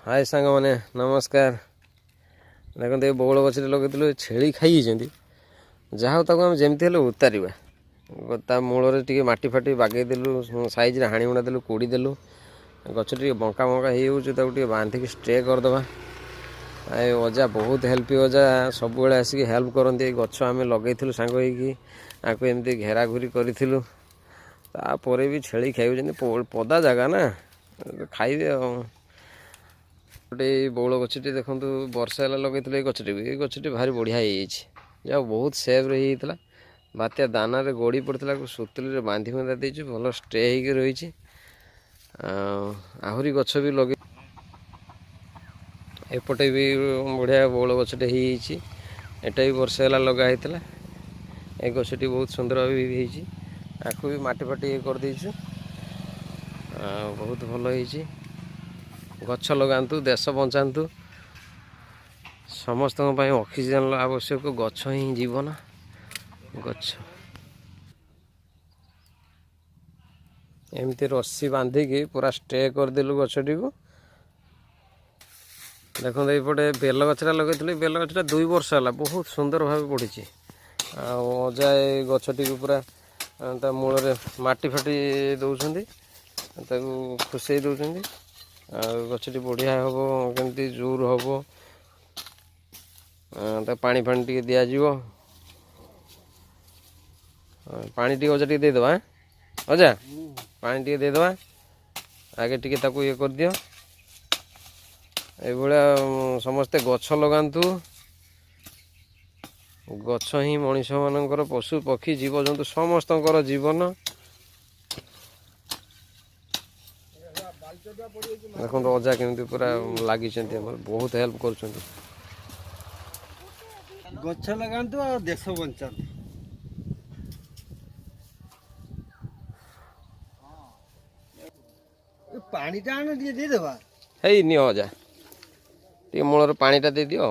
हाय सांग मैंने नमस्कार। देखते बौल गच लगे छेली खाई जहाँ तक आम जमी उतार ता मूल टे मटी फाटी बागेदेलु साइज हाणी हुणा देलु कोड़ी देलु गच टे बंका बंका हो बांधिक स्ट्रे करदे। अजा बहुत हेल्प अजा सब आसिक हेल्प करती गच आम लगे सांग आपको एमती घेरा घूरी करूँ तापर भी छेली खाई पदा जगह ना खाइबे। गोटे बौल गचटी देखो वर्षा है लगे गचटी गचटी भारी बढ़िया जा बहुत सेव रही बात्या दाना गड़ी पड़ता सुतली बांधि बंधा देती भल स्टे हो रही आहरी गच भी लगे एपटे भी बढ़िया बौल गचटे एटा भी वर्षा है लगा होता ए गचटी बहुत सुंदर भी आपको भी माटी फाटी ये कर देचु बहुत भल हो गछ लगातु देश बचातु समस्त ऑक्सीजन आवश्यक गछ ही जीवन गछ एमती रस्सी बांधिकी पूरा स्टे करदेलु गछटी को। देखो ये बेल गछटा लगे बेल गछटा 2 वर्ष है बहुत सुंदर भाव बढ़ी अजा गछटी को पूरा ता मूल माटी फाटी दौरान खुसई दौरान गचटी बढ़िया हम केमती जोर हम पानी फानी टे दिज्व पानी टी अजा टे देदे अजा पानी टे देदे आगे टी ये कर दियो ये समस्ते गछ लगातु गछ ही मनीष मानकर पशु पक्षी जीवजंतु समस्त जीवन। देखो अजा केमती पूरा लगी बहुत हेल्प कर गछ लगातु और देश बचा पानी देदेबा है नि अजा टे मूल पानीटा दे दियो।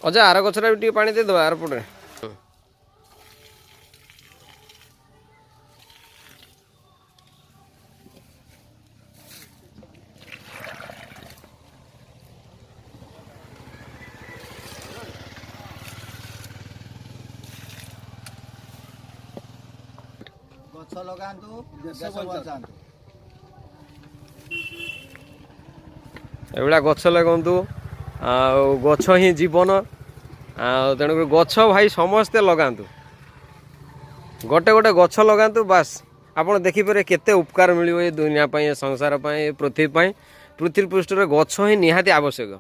अजा आर गछरा भी पानी दे दो आर पटे गछ लगातु देश बचातु एभा गछ लगंतु गछ ही जीवन तेणुक गछ भाई समस्ते लगातु गोटे गोटे गछ लगातु बास आपड़ देखिपारे केते उपकार मिलियो ए दुनिया संसार पृथ्वी पृथ्वी पृष्ठ गछ ही निहाती आवश्यक।